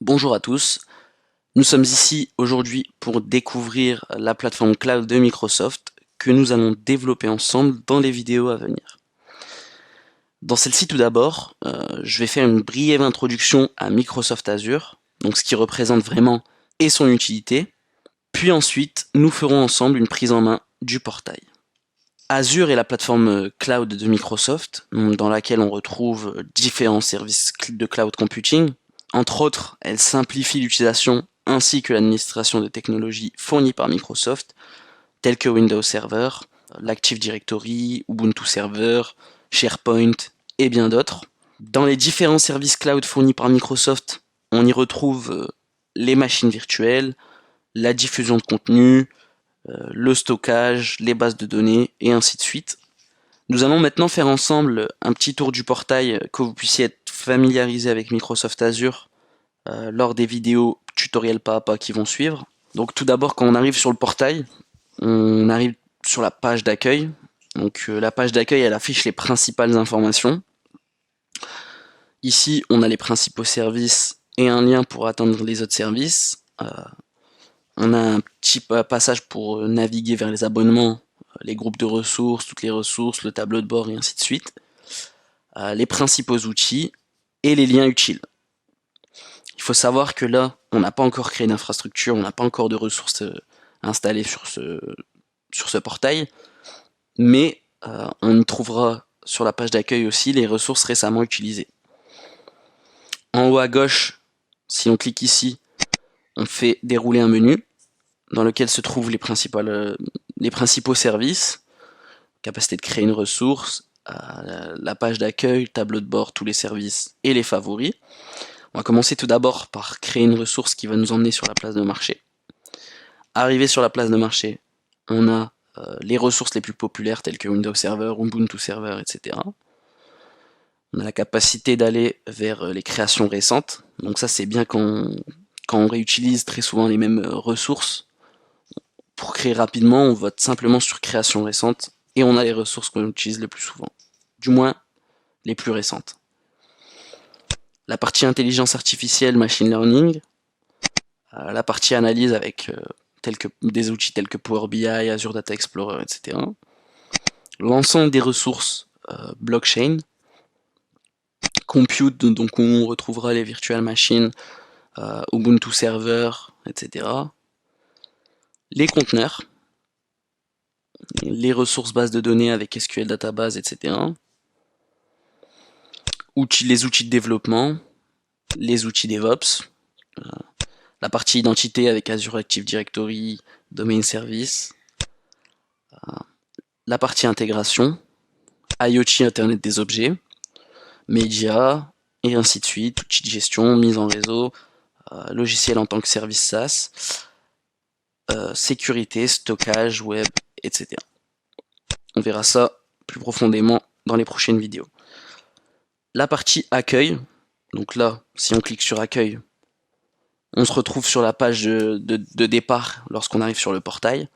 Bonjour à tous, nous sommes ici aujourd'hui pour découvrir la plateforme cloud de Microsoft que nous allons développer ensemble dans les vidéos à venir. Dans celle-ci tout d'abord, je vais faire une brève introduction à Microsoft Azure, donc ce qui représente vraiment et son utilité, puis ensuite nous ferons ensemble une prise en main du portail. Azure est la plateforme cloud de Microsoft, dans laquelle on retrouve différents services de cloud computing. Entre autres, elle simplifie l'utilisation ainsi que l'administration de technologies fournies par Microsoft, telles que Windows Server, l'Active Directory, Ubuntu Server, SharePoint et bien d'autres. Dans les différents services cloud fournis par Microsoft, on y retrouve les machines virtuelles, la diffusion de contenu, le stockage, les bases de données et ainsi de suite. Nous allons maintenant faire ensemble un petit tour du portail que vous puissiez être familiarisé avec Microsoft Azure lors des vidéos tutoriels pas à pas qui vont suivre. Donc tout d'abord, quand on arrive sur le portail, on arrive sur la page d'accueil. Donc la page d'accueil, elle affiche les principales informations. Ici, on a les principaux services et un lien pour atteindre les autres services. On a un petit passage pour naviguer vers les abonnements, les groupes de ressources, toutes les ressources, le tableau de bord et ainsi de suite. Les principaux outils et les liens utiles. Il faut savoir que là, on n'a pas encore créé d'infrastructure, on n'a pas encore de ressources installées sur ce portail, mais on y trouvera sur la page d'accueil aussi les ressources récemment utilisées. En haut à gauche, si on clique ici, on fait dérouler un menu dans lequel se trouvent les principaux services, capacité de créer une ressource, la page d'accueil, tableau de bord, tous les services et les favoris. On va commencer tout d'abord par créer une ressource qui va nous emmener sur la place de marché. Arrivé sur la place de marché, on a les ressources les plus populaires telles que Windows Server, Ubuntu Server, etc. On a la capacité d'aller vers les créations récentes. Donc ça c'est bien quand on réutilise très souvent les mêmes ressources. Pour créer rapidement, on vote simplement sur création récente et on a les ressources qu'on utilise le plus souvent. Du moins, les plus récentes. La partie intelligence artificielle, machine learning, la partie analyse avec des outils tels que Power BI, Azure Data Explorer, etc. L'ensemble des ressources blockchain, compute, donc on retrouvera les virtual machines, Ubuntu Server, etc. Les conteneurs, les ressources bases de données avec SQL Database, etc. Les outils de développement, les outils DevOps, la partie identité avec Azure Active Directory, Domain Service, la partie intégration, IoT Internet des objets, médias, et ainsi de suite, outils de gestion, mise en réseau, logiciel en tant que service SaaS, sécurité, stockage, web, etc. On verra ça plus profondément dans les prochaines vidéos. La partie accueil, donc là, si on clique sur accueil, on se retrouve sur la page de départ lorsqu'on arrive sur le portail.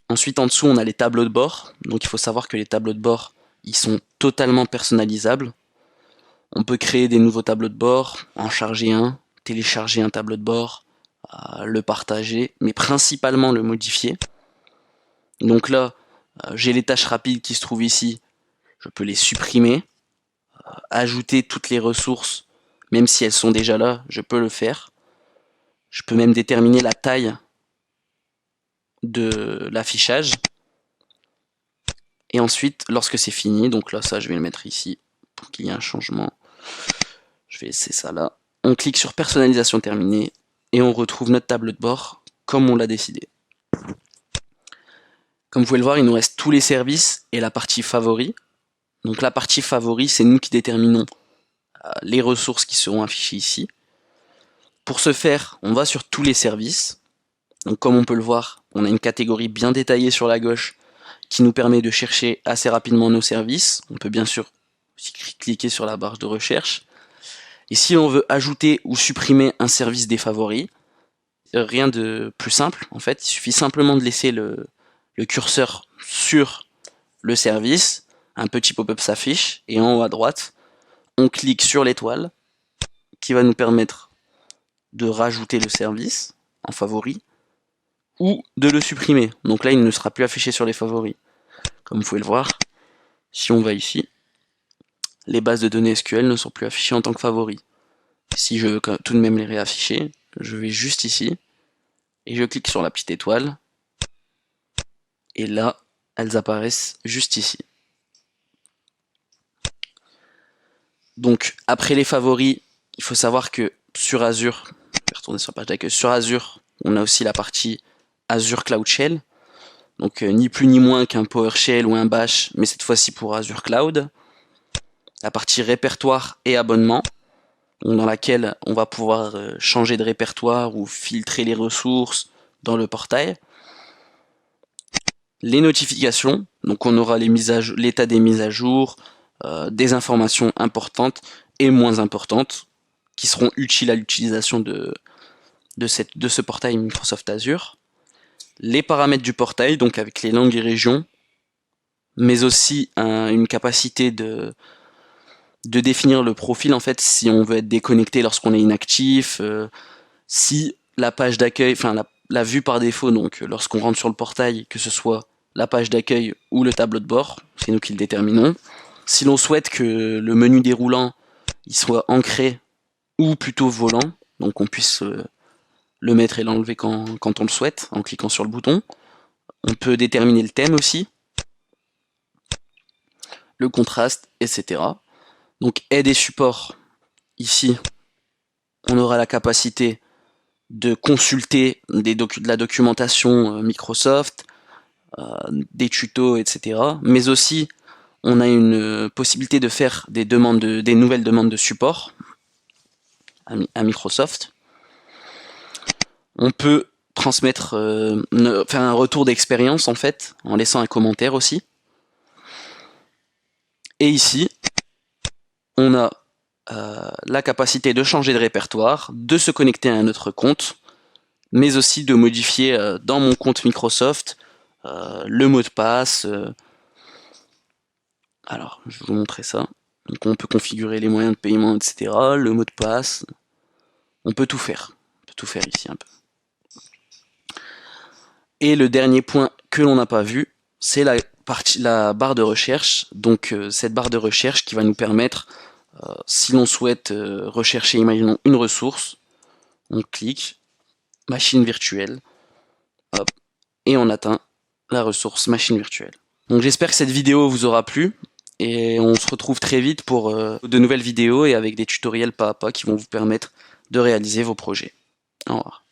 Ensuite, en dessous, on a les tableaux de bord. Donc il faut savoir que les tableaux de bord, ils sont totalement personnalisables. On peut créer des nouveaux tableaux de bord, en charger un, télécharger un tableau de bord, le partager, mais principalement le modifier. Donc là, j'ai les tâches rapides qui se trouvent ici. Je peux les supprimer, ajouter toutes les ressources, même si elles sont déjà là, je peux le faire. Je peux même déterminer la taille de l'affichage. Et ensuite, lorsque c'est fini, donc là, ça, je vais le mettre ici pour qu'il y ait un changement. Je vais laisser ça là. On clique sur personnalisation terminée et on retrouve notre tableau de bord comme on l'a décidé. Comme vous pouvez le voir, il nous reste tous les services et la partie favoris. Donc la partie favoris, c'est nous qui déterminons les ressources qui seront affichées ici. Pour ce faire, on va sur tous les services. Donc comme on peut le voir, on a une catégorie bien détaillée sur la gauche qui nous permet de chercher assez rapidement nos services. On peut bien sûr aussi cliquer sur la barre de recherche. Et si on veut ajouter ou supprimer un service des favoris, rien de plus simple en fait, il suffit simplement de laisser le curseur sur le service, un petit pop-up s'affiche, et en haut à droite, on clique sur l'étoile qui va nous permettre de rajouter le service en favori ou de le supprimer. Donc là, il ne sera plus affiché sur les favoris. Comme vous pouvez le voir, si on va ici, les bases de données SQL ne sont plus affichées en tant que favoris. Si je veux tout de même les réafficher, je vais juste ici, et je clique sur la petite étoile, et là, elles apparaissent juste ici. Donc, après les favoris, il faut savoir que sur Azure, je vais retourner sur la page d'accueil, sur Azure, on a aussi la partie Azure Cloud Shell, donc ni plus ni moins qu'un PowerShell ou un Bash, mais cette fois-ci pour Azure Cloud. La partie répertoire et abonnement, dans laquelle on va pouvoir changer de répertoire ou filtrer les ressources dans le portail. Les notifications, donc on aura l'état des mises à jour, des informations importantes et moins importantes qui seront utiles à l'utilisation de ce portail Microsoft Azure. Les paramètres du portail, donc avec les langues et régions, mais aussi une capacité de définir le profil en fait si on veut être déconnecté lorsqu'on est inactif, si la page d'accueil, enfin la vue par défaut, donc lorsqu'on rentre sur le portail, que ce soit la page d'accueil ou le tableau de bord, c'est nous qui le déterminons. Si l'on souhaite que le menu déroulant il soit ancré ou plutôt volant, donc on puisse le mettre et l'enlever quand on le souhaite en cliquant sur le bouton. On peut déterminer le thème aussi, le contraste, etc. Donc aide et support, ici on aura la capacité de consulter de la documentation Microsoft, des tutos, etc. Mais aussi on a une possibilité de faire des nouvelles demandes de support à Microsoft. On peut transmettre, faire un retour d'expérience en fait, en laissant un commentaire aussi. Et ici, on a la capacité de changer de répertoire, de se connecter à un autre compte, mais aussi de modifier dans mon compte Microsoft le mot de passe. Alors, je vais vous montrer ça. Donc on peut configurer les moyens de paiement, etc. Le mot de passe. On peut tout faire. On peut tout faire ici un peu. Et le dernier point que l'on n'a pas vu, c'est la barre de recherche. Donc cette barre de recherche qui va nous permettre, si l'on souhaite rechercher, imaginons, une ressource, on clique, machine virtuelle, hop, et on atteint la ressource machine virtuelle. Donc j'espère que cette vidéo vous aura plu, et on se retrouve très vite pour de nouvelles vidéos et avec des tutoriels pas à pas qui vont vous permettre de réaliser vos projets. Au revoir.